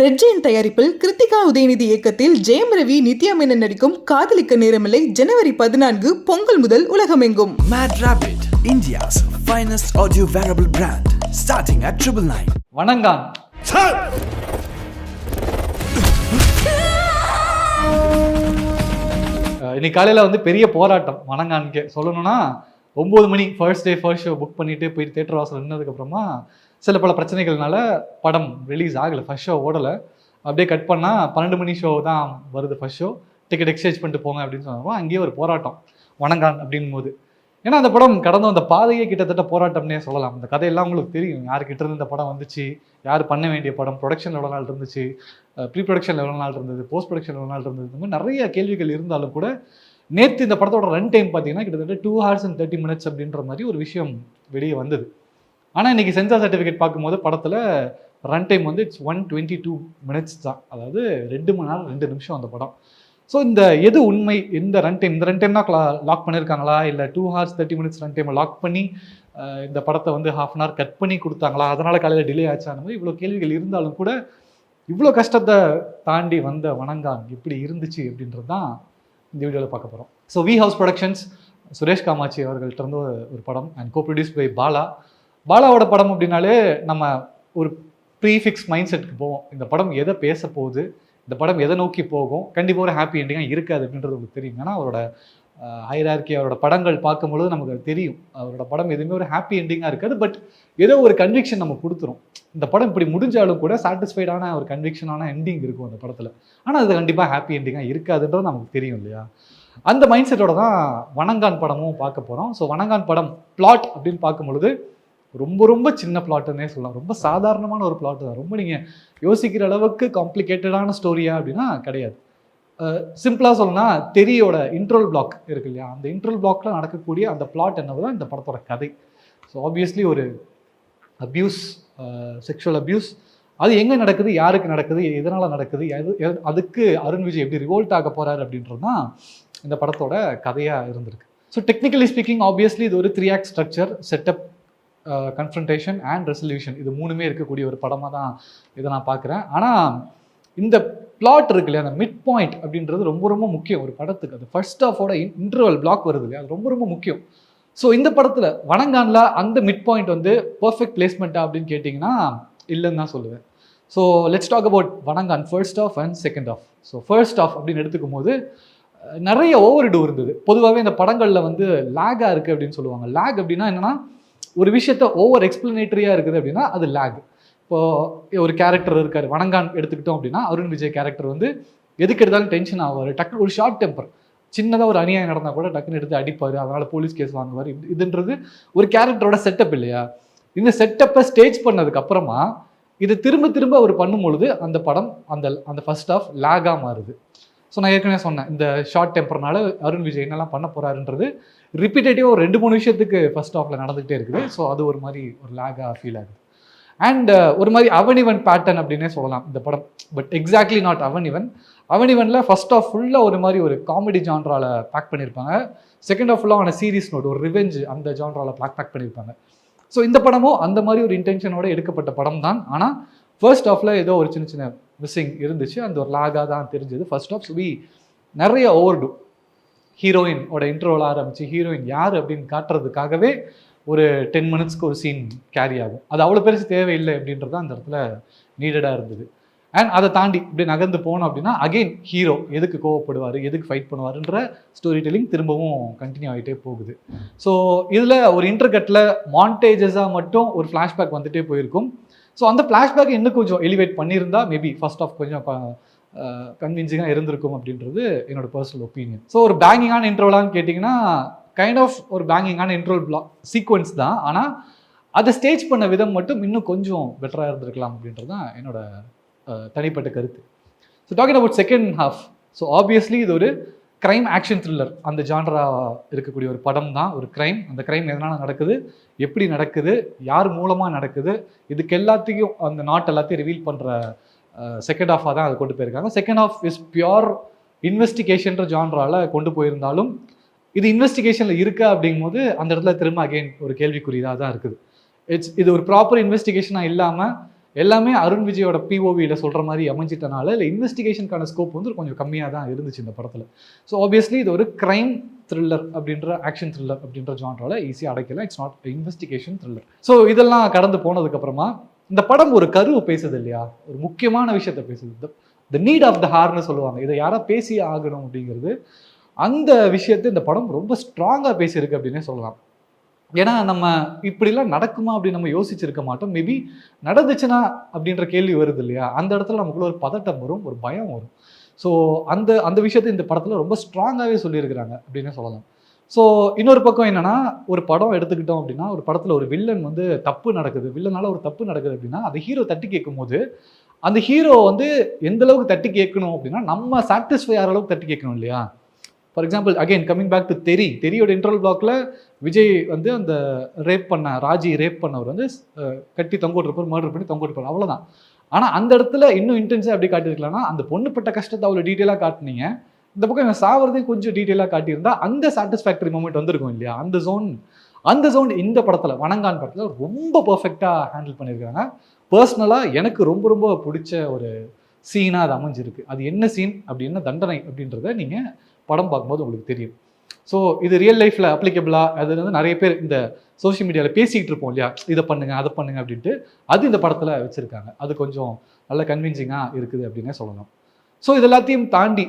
Red Jain தயாரிப்பில் கிருத்திகா உதயநிதி இயக்கத்தில் ஜெயம் ரவி நித்யா மேனன் நடிக்கும் காதலிக்க நேரமில்லை ஜனவரி 14 பொங்கல் முதல் உலகமெங்கும். Mad Rabbit, India's finest audio wearable brand, starting at 999. Vanangaan இன்னைக்கு காலையில் வந்து பெரிய போராட்டம் வணங்கான்கே சொல்லணும்னா 9 மணி ஃபர்ஸ்ட் ஷோ புக் பண்ணிட்டு போயிட்டு தேட்டர் வாசல் நின்னதுக்கப்புறமா சில பல பிரச்சனைகள்னால படம் ரிலீஸ் ஆகலை, ஃபர்ஸ்ட் ஷோ ஓடலை. அப்படியே கட் பண்ணால் 12 மணி ஷோ தான் வருது ஃபர்ஸ்ட் ஷோ, டிக்கெட் எக்ஸ்சேஞ்ச் பண்ணிட்டு போங்க அப்படின்னு சொன்னாலும் அங்கேயே ஒரு போராட்டம் வணங்கான் அப்படின் போது. ஏன்னா அந்த படம் கடந்த அந்த பாதையே கிட்டத்தட்ட போராட்டம்னே சொல்லலாம். அந்த கதையெல்லாம் உங்களுக்கு தெரியும், யாருக்கிட்ட இருந்து இந்த படம் வந்துச்சு, யார் பண்ண வேண்டிய படம், ப்ரொடக்ஷன் எவ்வளோ நாள் இருந்துச்சு, ப்ரீ ப்ரொடக்ஷன் எவ்வளோ நாள் இருந்தது, போஸ்ட் ப்ரொடக்ஷன் எவ்வளோ நாள் இருந்தது, இந்த மாதிரி நிறைய கேள்விகள் இருந்தாலும் கூட நேற்று இந்த படத்தோட ரன் டைம் பார்த்தீங்கன்னா கிட்டத்தட்ட 2 hours and 30 minutes அப்படின்ற மாதிரி ஒரு விஷயம் வெளியே வந்தது. ஆனால் இன்றைக்கி சென்சார் சர்டிஃபிகேட் பார்க்கும்போது படத்தில் ரன் டைம் வந்து இட்ஸ் 122 minutes தான், அதாவது 2 மணி நேரம் 2 நிமிஷம் அந்த படம். ஸோ இந்த எது உண்மை, இந்த ரன் டைம் தான் லாக் பண்ணியிருக்காங்களா, இல்லை 2 hours 30 minutes ரன் டைமை லாக் பண்ணி இந்த படத்தை வந்து ½ an hour கட் பண்ணி கொடுத்தாங்களா, அதனால் காலையில் டிலே ஆச்சா, அந்த மாதிரி இவ்வளோ கேள்விகள் இருந்தாலும் கூட இவ்வளோ கஷ்டத்தை தாண்டி வந்த வணங்கான் எப்படி இருந்துச்சு அப்படின்றது தான் இந்த வீடியோவில் பார்க்க போகிறோம். So V house productions, Suresh Kamatchi அவர்கள்ட்ட இருந்து ஒரு படம் அண்ட் கோ ப்ரொடியூஸ் பை பாலாவோட படம் அப்படின்னாலே நம்ம ஒரு ப்ரீஃபிக்ஸ் மைண்ட் செட்டுக்கு போவோம். இந்த படம் எதை பேச போகுது, இந்த படம் எதை நோக்கி போகும், கண்டிப்பாக ஒரு ஹாப்பி எண்டிங்காக இருக்காது அப்படின்றது உங்களுக்கு தெரியும். ஏன்னா அவரோட ஹைரார்கி, அவரோட படங்கள் பார்க்கும்பொழுது நமக்கு தெரியும் அவரோட படம் எதுவுமே ஒரு ஹாப்பி எண்டிங்காக இருக்காது. பட் ஏதோ ஒரு கன்விக்ஷன் நம்ம கொடுத்துரும். இந்த படம் இப்படி முடிஞ்சாலும் கூட சாட்டிஸ்ஃபைடான ஒரு கன்விக்ஷனான எண்டிங் இருக்கும் அந்த படத்தில். ஆனால் அது கண்டிப்பாக ஹாப்பி எண்டிங்காக இருக்காதுன்றது நமக்கு தெரியும் இல்லையா? அந்த மைண்ட் செட்டோட தான் வணங்கான் படமும் பார்க்க போகிறோம். ஸோ வணங்கான் படம் பிளாட் அப்படின்னு பார்க்கும்பொழுது ரொம்ப ரொம்ப சின்ன பிளாட்டுன்னே சொல்லலாம். ரொம்ப சாதாரணமான ஒரு பிளாட் தான். ரொம்ப நீங்கள் யோசிக்கிற அளவுக்கு காம்ப்ளிகேட்டடான ஸ்டோரியா அப்படின்னா கிடையாது. சிம்பிளாக சொல்லணும்னா தெரியோட இன்ட்ரோல் பிளாக் இருக்கு இல்லையா, அந்த இன்ட்ரோல் பிளாக்ல நடக்கக்கூடிய அந்த பிளாட் என்னதான் இந்த படத்தோட கதை. ஸோ ஆப்வியஸ்லி ஒரு அப்யூஸ், செக்ஷுவல் அப்யூஸ், அது எங்கே நடக்குது, யாருக்கு நடக்குது, எதனால் நடக்குது, அதுக்கு அருண் விஜய் எப்படி ரிவோல்ட் ஆக போகிறாரு அப்படின்றது தான் இந்த படத்தோட கதையாக இருந்திருக்கு. ஸோ டெக்னிக்கலி ஸ்பீக்கிங் ஆப்வியஸ்லி இது ஒரு 3 act structure, setup, confrontation and resolution, இது 3மே இருக்கக்கூடிய ஒரு படமாக தான் இதை நான் பார்க்குறேன். ஆனால் இந்த பிளாட் இருக்கு இல்லையா, அந்த மிட் பாயிண்ட் அப்படின்றது ரொம்ப ரொம்ப முக்கியம் ஒரு படத்துக்கு. அது ஃபர்ஸ்ட் ஹாஃபோட இன்டர்வல் பிளாக் வருது இல்லையா, அது ரொம்ப ரொம்ப முக்கியம். ஸோ இந்த படத்தில் வணங்கானில் அந்த மிட் பாயிண்ட் வந்து பர்ஃபெக்ட் பிளேஸ்மெண்ட்டா அப்படின்னு கேட்டிங்கன்னா இல்லைன்னு தான் சொல்லுவேன். So let's talk about Vanangaan first half and second half. So first half அப்படின்னு எடுத்துக்கும் போது நிறைய ஓவர் டூ இருந்தது. பொதுவாகவே இந்த படங்களில் வந்து லேகாக இருக்குது அப்படின்னு சொல்லுவாங்க. லேக் அப்படின்னா என்னென்னா ஒரு விஷயத்த ஓவர் எக்ஸ்பிளனேட்டரியாக இருக்குது அப்படின்னா அது லேக். இப்போது ஒரு கேரக்டர் இருக்கார், வணங்கான் எடுத்துக்கிட்டோம் அப்படின்னா அருண் விஜய் கேரக்டர் வந்து எதுக்கு எடுத்தாலும் டென்ஷன் ஆவார், டக்குனு ஒரு ஷார்ட் டெம்பர், சின்னதாக ஒரு அநியாயம் நடந்தால் கூட டக்குன்னு எடுத்து அடிப்பார், அதனால் போலீஸ் கேஸ் வாங்குவார். இதுன்றது ஒரு கேரக்டரோட செட்டப் இல்லையா? இந்த செட்டப்பை ஸ்டேஜ் பண்ணதுக்கு அப்புறமா இதை திரும்ப திரும்ப அவர் பண்ணும்பொழுது அந்த படம் அந்த ஃபர்ஸ்ட் ஹாஃப் லேகாக மாறுது. ஸோ நான் ஏற்கனவே சொன்னேன், இந்த ஷார்ட் டெம்பர்னால அருண் விஜய் என்னெல்லாம் பண்ண போகிறாருன்றது ரிப்பீட்டேட்டிவாக ஒரு 2-3 விஷயத்துக்கு ஃபர்ஸ்ட் ஹாஃபில் நடந்துகிட்டே இருக்குது. ஸோ அது ஒரு மாதிரி ஒரு லேகாக ஃபீல் ஆகுது. அண்ட் ஒரு மாதிரி அவனிவன் பேட்டர்ன் அப்படின்னே சொல்லலாம் இந்த படம். பட் எக்ஸாக்ட்லி நாட் அவனிவனில் ஃபர்ஸ்ட் ஹாஃப் ஃபுல்லாக ஒரு மாதிரி ஒரு காமெடி ஜான்ராவில் பேக் பண்ணியிருப்பாங்க. செகண்ட் ஹாஃப் ஃபுல்லாக சீரியஸ் நோட், ஒரு ரிவெஞ்ச் அந்த ஜான்ராவில் பேக் பண்ணியிருப்பாங்க. ஸோ இந்த படமும் அந்த மாதிரி ஒரு இன்டென்ஷனோட எடுக்கப்பட்ட படம் தான். ஆனால் ஃபர்ஸ்ட் ஹாஃபில் ஏதோ ஒரு சின்ன சின்ன மிஸ்ஸிங் இருந்துச்சு, அந்த ஒரு லாகாக தான் தெரிஞ்சது ஃபர்ஸ்ட் ஹாஃப். ஸோ நிறைய ஓவர்டு, ஹீரோயினோட இன்ட்ரோவில் ஆரம்பிச்சு ஹீரோயின் யார் அப்படின்னு காட்டுறதுக்காகவே ஒரு 10 minutesக்கு ஒரு சீன் கேரி ஆகும். அது அவ்வளோ பெருசு தேவையில்லை அப்படின்றது அந்த இடத்துல நீடடாக இருந்தது. அண்ட் அதை தாண்டி இப்படி நகர்ந்து போனோம் அப்படின்னா அகெயின் ஹீரோ எதுக்கு கோவப்படுவார், எதுக்கு ஃபைட் பண்ணுவாருன்ற ஸ்டோரி டெல்லிங் திரும்பவும் கண்டினியூ ஆகிட்டே போகுது. ஸோ இதில் ஒரு இன்டர்கட்டில் மாண்டேஜஸாக மட்டும் ஒரு ஃப்ளாஷ்பேக் வந்துட்டே போயிருக்கும். ஸோ அந்த ஃப்ளாஷ்பேக் இன்னும் கொஞ்சம் எலிவேட் பண்ணியிருந்தா மேபி ஃபர்ஸ்ட் ஆஃப் கொஞ்சம் கன்வின்சிங்காக இருந்திருக்கும் அப்படின்றது என்னோட பர்சனல் ஒப்பீனியன். ஸோ ஒரு பேங்கிங்கான இன்ட்ரோலான்னு கேட்டிங்கன்னா கைண்ட் ஆஃப் ஒரு பேங்கிங்கான இன்ட்ரோல் பிளாக் சீக்வன்ஸ் தான். ஆனால் அதை ஸ்டேஜ் பண்ண விதம் மட்டும் இன்னும் கொஞ்சம் பெட்டராக இருந்திருக்கலாம் அப்படின்றது தான் என்னோட தனிப்பட்ட கருத்து. So talking about second half, so obviously இது ஒரு க்ரைம் ஆக்ஷன் த்ரில்லர் அந்த ஜான்ரா இருக்கக்கூடிய ஒரு படம் தான். ஒரு க்ரைம், அந்த க்ரைம் எதனால் நடக்குது, எப்படி நடக்குது, யார் மூலமாக நடக்குது, இதுக்கு எல்லாத்தையும் அந்த நாட் எல்லாத்தையும் ரிவீல் பண்ணுற செகண்ட் ஹாஃபாக தான் அதை கொண்டு போயிருக்காங்க. செகண்ட் ஹாஃப் இஸ் பியோர் இன்வெஸ்டிகேஷன்ற ஜான்ராவில் கொண்டு போயிருந்தாலும் இது இன்வெஸ்டிகேஷனில் இருக்கா அப்படிங்கும்போது அந்த இடத்துல திரும்ப அகெயின் ஒரு கேள்விக்குறியாக தான் இருக்குது. இது ஒரு ப்ராப்பர் இன்வெஸ்டிகேஷனாக இல்லாமல் எல்லாமே அருண் விஜயோட பிஓவியில் சொல்கிற மாதிரி அமைஞ்சிட்டனால இல்லை இன்வெஸ்டிகேஷனுக்கான ஸ்கோப் வந்து கொஞ்சம் கம்மியாக தான் இருந்துச்சு இந்த படத்தில். ஸோ ஆப்வியஸ்லி இது ஒரு க்ரைம் த்ரில்லர் அப்படின்ற ஆக்ஷன் த்ரில்லர் அப்படின்ற ஜான்ரால ஈஸியாக அடைக்கலாம். It's not investigation thriller. So இதெல்லாம் கடந்து போனதுக்கப்புறமா இந்த படம் ஒரு கருவை பேசுது இல்லையா, ஒரு முக்கியமான விஷயத்த பேசுது. த நீட் ஆஃப் த ஹார்னு சொல்லுவாங்க, இதை யாராக பேசி ஆகணும் அப்படிங்கிறது. அந்த விஷயத்தை இந்த படம் ரொம்ப ஸ்ட்ராங்காக பேசியிருக்கு அப்படின்னே சொல்லலாம். ஏன்னா நம்ம இப்படிலாம் நடக்குமா அப்படின்னு நம்ம யோசிச்சிருக்க மாட்டோம். மேபி நடந்துச்சுன்னா அப்படின்ற கேள்வி வருது இல்லையா, அந்த இடத்துல நமக்குள்ள ஒரு பதட்டம் வரும், ஒரு பயம் வரும். ஸோ அந்த அந்த விஷயத்தை இந்த படத்தில் ரொம்ப ஸ்ட்ராங்காகவே சொல்லியிருக்கிறாங்க அப்படின்னே சொல்லலாம். ஸோ இன்னொரு பக்கம் என்னன்னா, ஒரு படம் எடுத்துக்கிட்டோம் அப்படின்னா, ஒரு படத்தில் ஒரு வில்லன் வந்து தப்பு நடக்குது, வில்லனால ஒரு தப்பு நடக்குது அப்படின்னா அந்த ஹீரோ தட்டி கேட்கும் போது அந்த ஹீரோ வந்து எந்த அளவுக்கு தட்டி கேட்கணும் அப்படின்னா நம்ம சாட்டிஸ்ஃபை ஆகிற அளவுக்கு தட்டி கேட்கணும் இல்லையா. For example again coming back to தெரியோட இன்டர்வல் பிளாக்ல விஜய் வந்து அந்த ராஜி ரேப் பண்ணவர் வந்து கட்டி தொங்கோட்டிருப்பார், மர்டர் பண்ணி தொங்கோட்டிருப்பார், அவ்வளோதான். ஆனால் அந்த இடத்துல இன்னும் இன்டென்ஸாக எப்படி காட்டியிருக்கலாம்னா, அந்த பொண்ணுப்பட்ட கஷ்டத்தை அவ்வளோ டீட்டெயிலாக காட்டினீங்க, இந்த பக்கம் இவன் சாவறதையும் கொஞ்சம் டீட்டெயிலாக காட்டியிருந்தா அந்த சாட்டிஸ்ஃபேக்டரி மூமெண்ட் வந்திருக்கும் இல்லையா. அந்த ஜோன் இந்த படத்தில் வணங்கான் படத்தில் ரொம்ப பர்ஃபெக்டாக ஹேண்டில் பண்ணியிருக்காங்க. பர்சனலாக எனக்கு ரொம்ப ரொம்ப பிடிச்ச ஒரு சீனாக அது அமைஞ்சிருக்கு. அது என்ன சீன் அப்படி என்ன தண்டனை அப்படின்றத நீங்கள் படம் பார்க்கும்போது உங்களுக்கு தெரியும். ஸோ இது ரியல் லைஃப்பில் அப்ளிகபிளாக அது வந்து நிறைய பேர் இந்த சோஷியல் மீடியாவில் பேசிக்கிட்டு இருப்போம் இல்லையா, இதை பண்ணுங்க அதை பண்ணுங்க அப்படின்ட்டு, அது இந்த படத்தில் வச்சுருக்காங்க. அது கொஞ்சம் நல்ல கன்வின்சிங்காக இருக்குது அப்படின்னே சொல்லலாம். ஸோ இது எல்லாத்தையும் தாண்டி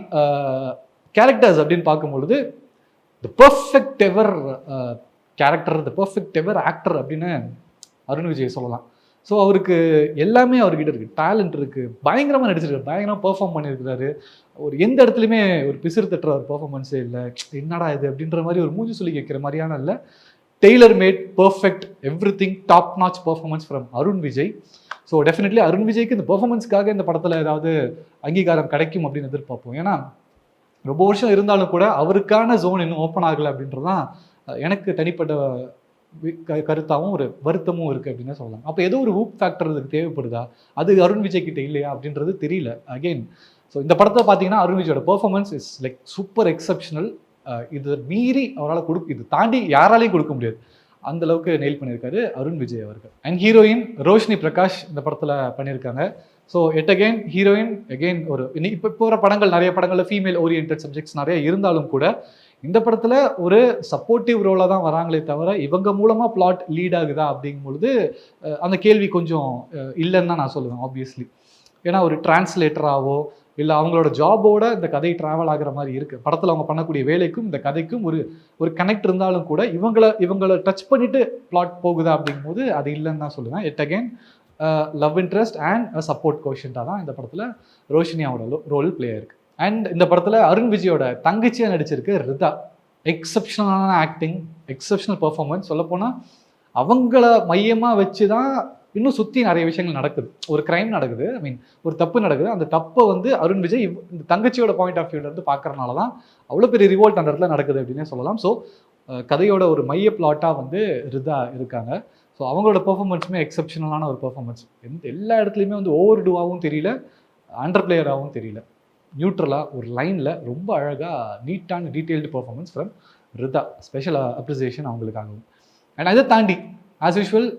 கேரக்டர்ஸ் அப்படின்னு பார்க்கும்பொழுது the perfect ever character, the perfect ever actor அப்படின்னு அருண் விஜய் சொல்லலாம். ஸோ அவருக்கு எல்லாமே அவர்கிட்ட இருக்குது, டேலண்ட் இருக்குது, பயங்கரமாக நடிச்சிருக்காரு, பயங்கரமாக பெர்ஃபார்ம் பண்ணியிருக்கிறாரு. ஒரு எந்த இடத்துலையுமே ஒரு பிசிறு தட்டுற ஒரு பெர்ஃபார்மன்ஸே இல்லை, என்னடா இது அப்படின்ற மாதிரி ஒரு மூஞ்சி சொல்லி கேட்குற மாதிரியான இல்லை. Tailor made, perfect, every thing, top notch performance from Arun Vijay. So definitely Arun விஜய்க்கு இந்த பெர்ஃபார்மன்ஸ்க்காக இந்த படத்தில் ஏதாவது அங்கீகாரம் கிடைக்கும் அப்படின்னு எதிர்பார்ப்போம். ஏன்னா ரொம்ப வருஷம் இருந்தாலும் கூட அவருக்கான ஜோன் இன்னும் ஓப்பன் ஆகலை அப்படின்றதான் எனக்கு தனிப்பட்ட கருத்தாகவும் ஒரு வருத்தமும் இருக்குது அப்படின்னு சொல்லலாம். அப்போ ஏதோ ஒரு ஹூப் ஃபேக்டர் அதுக்கு தேவைப்படுதா, அது அருண் விஜய் கிட்ட இல்லையா அப்படின்றது தெரியல. அகெயின் ஸோ இந்த படத்தை பார்த்தீங்கன்னா அருண் விஜயோட performance is like super exceptional. இது மீறி அவரால் இது தாண்டி யாராலையும் கொடுக்க முடியாது, அந்த அளவுக்கு நெயில் பண்ணியிருக்காரு அருண் விஜய் அவர்கள். அண்ட் ஹீரோயின் ரோஷினி பிரகாஷ் இந்த படத்தில் பண்ணியிருக்காங்க. ஸோ அகெயின் ஹீரோயின் ஒரு இப்போ போகிற படங்கள் நிறைய படங்களில் ஃபீமேல் ஓரியன்ட் சப்ஜெக்ட்ஸ் நிறைய இருந்தாலும் கூட இந்த படத்தில் ஒரு சப்போர்ட்டிவ் ரோலாக தான் வராங்களே தவிர இவங்க மூலமாக பிளாட் லீட் ஆகுதா அப்படிங்கும் பொழுது அந்த கேள்வி கொஞ்சம் இல்லைன்னு தான் நான் சொல்லுவேன் ஆப்வியஸ்லி. ஏன்னா ஒரு டிரான்ஸ்லேட்டராகவோ இல்லை அவங்களோட ஜாபோட இந்த கதை ட்ராவல் ஆகிற மாதிரி இருக்குது. படத்தில் அவங்க பண்ணக்கூடிய வேலைக்கும் இந்த கதைக்கும் ஒரு கனெக்ட் இருந்தாலும் கூட இவங்களை டச் பண்ணிட்டு பிளாட் போகுதா அப்படிங்கும்போது அது இல்லைன்னு தான் சொல்லுவேன். Again love interest and support கோஷன்ட்டாக தான் இந்த படத்தில் ரோஷினியாவோட ரோல் பிளே ஆயிருக்கு. அண்ட் இந்த படத்தில் அருண் விஜயோட தங்கச்சியாக நடிச்சிருக்கு ரிதா. எக்ஸப்ஷனலான ஆக்டிங், எக்ஸப்ஷனல் பெர்ஃபார்மன்ஸ். சொல்லப்போனால் அவங்கள மையமாக வச்சு தான் இன்னும் சுற்றி நிறைய விஷயங்கள் நடக்குது. ஒரு க்ரைம் நடக்குது, ஒரு தப்பு நடக்குது. அந்த தப்பை வந்து அருண் விஜய் இந்த தங்கச்சியோட பாயிண்ட் ஆஃப் வியூலேருந்து பார்க்கறனால தான் அவ்வளோ பெரிய ரிவோல்ட் அந்த இடத்துல நடக்குது அப்படின்னே சொல்லலாம். ஸோ கதையோட ஒரு மைய பிளாட்டாக வந்து ரிதா இருக்காங்க. ஸோ அவங்களோட பெர்ஃபார்மன்ஸுமே எக்ஸப்ஷனலான ஒரு பெர்ஃபார்மன்ஸ். எல்லா இடத்துலையுமே வந்து ஓவர் டூவாகவும் தெரியல, அண்டர் பிளேயராகவும் தெரியல, நியூட்ரலாக ஒரு லைனில் ரொம்ப அழகாக நீட்டான detailed performance from Ritha. Special appreciation அவங்களுக்காகவும். அண்ட் அதை தாண்டி ஆஸ் யூஷுவல்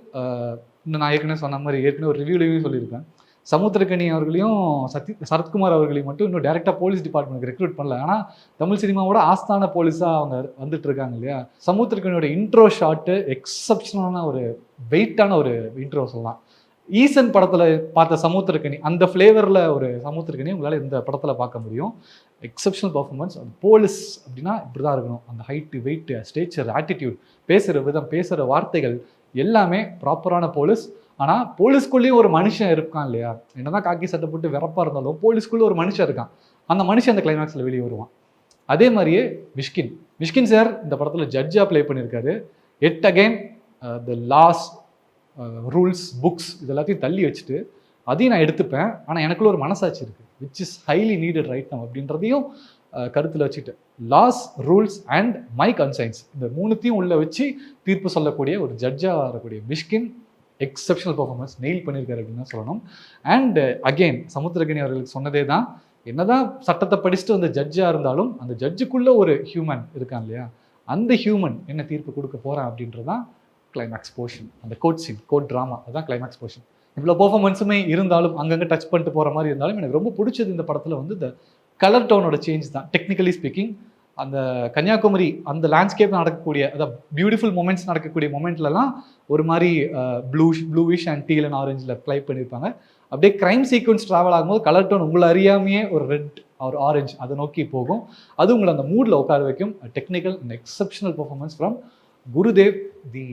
நான் ஏற்கனவே சொன்ன மாதிரி ஒரு ரிவ்யூலையும் சொல்லியிருக்கேன், சமுத்திரக்கனி அவர்களையும் சரத்குமார் அவர்களையும் மட்டும் இன்னும் டேரெக்டாக போலீஸ் டிபார்ட்மெண்ட்டுக்கு ரெக்ரூட் பண்ணல. ஆனால் தமிழ் சினிமாவோட ஆஸ்தான போலீஸாக அவங்க வந்துட்டு இருக்காங்க இல்லையா. சமுத்திரக்கனியோட இன்ட்ரோ ஷாட்டு எக்ஸப்ஷனலான ஒரு வெயிட்டான ஒரு இன்ட்ரோ சொல்லலாம். ஈசன் படத்தில் பார்த்த சமுத்திரக்கனி அந்த ஃப்ளேவரில் ஒரு சமுத்திரக்கனி உங்களால் இந்த படத்தில் பார்க்க முடியும். Exceptional performance. அது போலீஸ் அப்படின்னா இப்படி தான் இருக்கணும். அந்த ஹைட்டு, வெயிட்டு, ஸ்டேச்சர், ஆட்டிடியூட், பேசுகிற விதம், பேசுகிற வார்த்தைகள் எல்லாமே ப்ராப்பரான போலீஸ். ஆனால் போலீஸ்குள்ளேயும் ஒரு மனுஷன் இருக்கான் இல்லையா. என்னதான் காக்கி சட்டை போட்டு வெறப்பாக இருந்தாலும் போலீஸ்குள்ளே ஒரு மனுஷன் இருக்கான். அந்த மனுஷன் அந்த கிளைமேக்ஸில் வெளியே வருவான். அதே மாதிரியே மிஷ்கின் சார் இந்த படத்தில் ஜட்ஜாக ப்ளே பண்ணியிருக்காரு. Again the laws, rules, books இது எல்லாத்தையும் தள்ளி வச்சுட்டு அதையும் நான் எடுத்துப்பேன். ஆனால் எனக்குள்ள ஒரு மனசாட்சி இருக்குது, which is highly needed right now அப்படின்றதையும் கருத்தில் வச்சுட்டு laws, rules and my conscience இந்த மூணுத்தையும் உள்ள வச்சு தீர்ப்பு சொல்லக்கூடிய ஒரு ஜட்ஜாக வரக்கூடிய மிஷ்கின் எக்ஸப்ஷனல் பர்ஃபார்மன்ஸ் நெயில் பண்ணியிருக்காரு அப்படின்னு தான் சொல்லணும். அண்ட் அகெயின் சமுத்திரக்கனி அவர்களுக்கு சொன்னதே தான், என்னதான் சட்டத்தை படிச்சுட்டு அந்த ஜட்ஜாக இருந்தாலும் அந்த ஜட்ஜுக்குள்ளே ஒரு ஹியூமன் இருக்கான் இல்லையா, அந்த ஹியூமன் என்ன தீர்ப்பு கொடுக்க போகிறான் அப்படின்றதான் கிளைமேக்ஸ் போர்ஷன். அந்த கோட் சீன், கோட் ட்ராமா, அதுதான் கிளைமேக்ஸ் போர்ஷன். இவ்வளோ பெர்ஃபார்மன்ஸுமே இருந்தாலும் அங்கங்கே டச் பண்ணிட்டு போகிற மாதிரி இருந்தாலும் எனக்கு ரொம்ப பிடிச்சது இந்த படத்தில் வந்து இந்த கலர் டோனோட சேஞ்ச் தான். டெக்னிக்கலி ஸ்பீக்கிங் அந்த கன்னியாகுமரி அந்த லேண்ட்ஸ்கேப் நடக்கக்கூடிய அதாவது பியூட்டிஃபுல் மூமெண்ட்ஸ் நடக்கக்கூடிய மொமெண்ட்லலாம் ஒரு மாதிரி ப்ளூவிஷ் அண்ட் டீல் அண்ட் ஆரஞ்சில் ப்ளை பண்ணியிருப்பாங்க. அப்படியே க்ரைம் சீக்வன்ஸ் ட்ராவல் ஆகும்போது கலர் டோன் உங்களை அறியாமையே ஒரு ரெட் ஒரு ஆரஞ்சு அதை நோக்கி போகும். அது உங்களை அந்த மூடில் உட்கார வைக்கும். Technical and exceptional performance from Gurudev the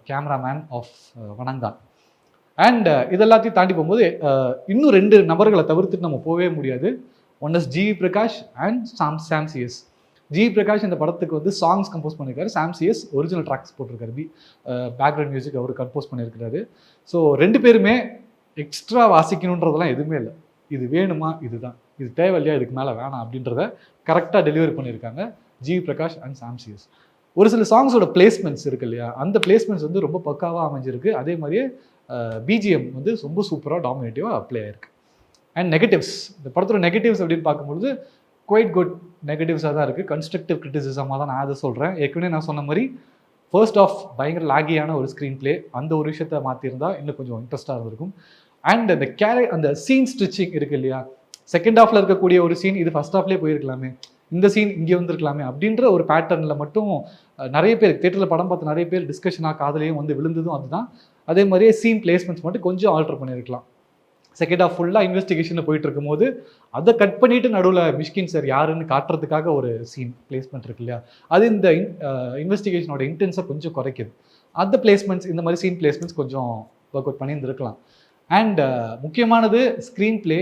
cameraman of Vanangaan. And இதெல்லாத்தையும் தாண்டி போகும்போது இன்னும் 2 நபர்களை தவிர்த்துட்டு நம்ம போகவே முடியாது. One is G Prakash and Sam CS. G Prakash இந்த படத்துக்கு வந்து சாங்ஸ் கம்போஸ் பண்ணியிருக்காரு. சாம் சிஎஸ் ஒரிஜினல் ட்ராக்ஸ் போட்டிருக்காரு. பேக்ரவுண்ட் மியூசிக் அவர் கம்போஸ் பண்ணியிருக்கிறாரு. ஸோ 2 பேருமே எக்ஸ்ட்ரா வாசிக்கணுன்றதெல்லாம் எதுவுமே இல்லை. இது வேணுமா, இதுதான், இது தேவையில்லையா, இதுக்கு மேலே வேணாம் அப்படின்றத கரெக்டாக டெலிவரி பண்ணியிருக்காங்க G Prakash and Sam CS. ஒரு சில சாங்ஸோட பிளேஸ்மெண்ட்ஸ் இருக்கு இல்லையா, அந்த பிளேஸ்மெண்ட்ஸ் வந்து ரொம்ப பக்காவாக அமைஞ்சிருக்கு. அதே மாதிரியே பிஜிஎம் வந்து ரொம்ப சூப்பராக டாமினேட்டிவாக ப்ளே ஆயிருக்கு. அண்ட் நெகட்டிவ்ஸ், இந்த படத்தோட நெகட்டிவ்ஸ் அப்படின்னு பார்க்கும்பொழுது குவைட் குட் நெகட்டிவ்ஸாக தான் இருக்குது. கன்ஸ்ட்ரக்டிவ் கிரிட்டிசிசமாக தான் நான் அதை சொல்கிறேன். ஏற்கனவே நான் சொன்ன மாதிரி ஃபர்ஸ்ட் ஆஃப் பயங்கர லாகியான ஒரு ஸ்க்ரீன் பிளே, அந்த ஒரு விஷயத்தை மாற்றிருந்தால் இன்னும் கொஞ்சம் இன்ட்ரெஸ்ட்டாக இருந்திருக்கும். அண்ட் அந்த சீன் ஸ்டிச்சிங் இருக்கு இல்லையா, செகண்ட் ஹாஃபில் இருக்கக்கூடிய ஒரு சீன் இது ஃபர்ஸ்ட் ஹாஃப்லேயே போயிருக்கலாமே, இந்த சீன் இங்கே வந்திருக்கலாமே அப்படின்ற ஒரு பேட்டர்னில் மட்டும் நிறைய பேர் தேட்டரில் படம் பார்த்து நிறைய பேர் டிஸ்கஷனாக காதலையும் வந்து விழுந்ததும் அதுதான். அதே மாதிரியே சீன் பிளேஸ்மெண்ட்ஸ் மட்டும் கொஞ்சம் ஆல்டர் பண்ணியிருக்கலாம். செகண்ட் ஹாஃப் ஃபுல்லாக இன்வெஸ்டிகேஷனில் போயிட்டு இருக்கும்போது அதை கட் பண்ணிட்டு நடுவில் மிஷ்கின் சார் யாருன்னு காட்டுறதுக்காக ஒரு சீன் பிளேஸ்மெண்ட் இருக்கு இல்லையா, அது இந்த இன்வெஸ்டிகேஷனோட இன்டென்ஸை கொஞ்சம் குறைக்குது. அந்த பிளேஸ்மெண்ட்ஸ் இந்த மாதிரி சீன் பிளேஸ்மெண்ட்ஸ் கொஞ்சம் ஒர்க் அவுட் பண்ணியிருந்துருக்கலாம். அண்ட் முக்கியமானது ஸ்க்ரீன் பிளே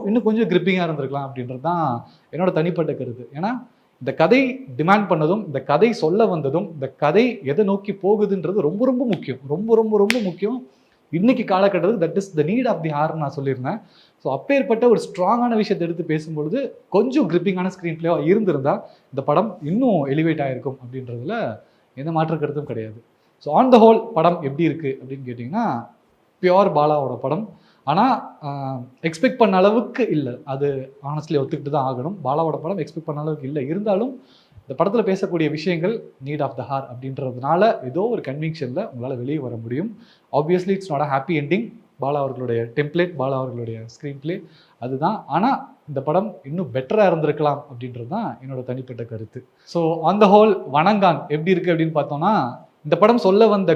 இன்னும் கொஞ்சம் கிரிப்பிங்காக இருந்திருக்கலாம் அப்படின்றது தான் என்னோட தனிப்பட்ட கருத்து. ஏன்னா இந்த கதை டிமாண்ட் பண்ணதும், இந்த கதை சொல்ல வந்ததும், இந்த கதை எதை நோக்கி போகுதுன்றது ரொம்ப ரொம்ப முக்கியம். ரொம்ப ரொம்ப ரொம்ப முக்கியம் இன்னைக்கு காலகட்டத்துக்கு. That is the need of the ஹார்ன்னு நான் சொல்லியிருந்தேன். ஸோ அப்பேற்பட்ட ஒரு ஸ்ட்ராங்கான விஷயத்தை எடுத்து பேசும்பொழுது கொஞ்சம் கிரிப்பிங்கான ஸ்க்ரீன் பிளேவாக இருந்திருந்தால் இந்த படம் இன்னும் எலிவேட் ஆகிருக்கும் அப்படின்றதுல எந்த மாற்று கருத்தும் கிடையாது. ஸோ ஆன் த ஹோல் படம் எப்படி இருக்குது அப்படின்னு கேட்டிங்கன்னா, பியோர் பாலாவோட படம். ஆனால் எக்ஸ்பெக்ட் பண்ண அளவுக்கு இல்லை, அது ஆனஸ்ட்லி ஒத்துக்கிட்டு தான் ஆகணும். பாலாவோட படம் எக்ஸ்பெக்ட் பண்ண அளவுக்கு இல்லை. இருந்தாலும் இந்த படத்தில் பேசக்கூடிய விஷயங்கள் நீட் ஆஃப் த ஹார் அப்படின்றதுனால ஏதோ ஒரு கன்விக்ஷனில் உங்களால் வெளியே வர முடியும். Obviously it's not a happy ending. Bala அவர்களுடைய டெம்ப்ளேட், பாலா அவர்களுடைய ஸ்க்ரீன் பிளே அதுதான். ஆனால் இந்த படம் இன்னும் பெட்டராக இருந்திருக்கலாம் அப்படின்றது தான் என்னோட தனிப்பட்ட கருத்து. So on the whole Vanangaan எப்படி இருக்குது அப்படின்னு பார்த்தோம்னா, இந்த படம் சொல்ல வந்த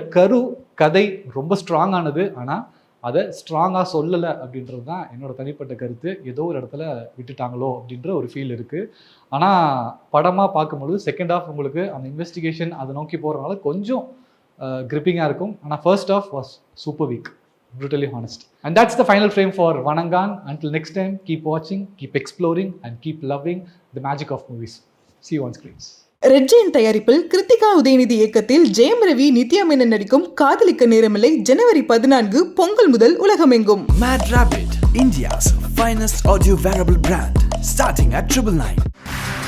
கதை ரொம்ப ஸ்ட்ராங்கானது. ஆனால் அதை ஸ்ட்ராங்காக சொல்லலை அப்படின்றது தான் என்னோட தனிப்பட்ட கருத்து. ஏதோ ஒரு இடத்துல விட்டுட்டாங்களோ அப்படின்ற ஒரு ஃபீல் இருக்குது. ஆனால் படமாக பார்க்கும்பொழுது செகண்ட் ஹாஃப் உங்களுக்கு அந்த இன்வெஸ்டிகேஷன் அதை நோக்கி போகிறதுனால கொஞ்சம் கிரிப்பிங்காக இருக்கும். ஆனால் first half was super week, brutally honest. And that's the final frame for Vanangan. Until next time, keep watching, keep exploring and keep loving the magic of movies. See you on screens. Red Jain தயாரிப்பில் கிருத்திகா உதயநிதி இயக்கத்தில் ஜெயம் ரவி, நித்யா மேனன் நடிக்கும் காதலிக்க நேரமில்லை ஜனவரி 14 பொங்கல் முதல் உலகமெங்கும். Mad Rabbit, India's finest audio wearable brand, starting at 999.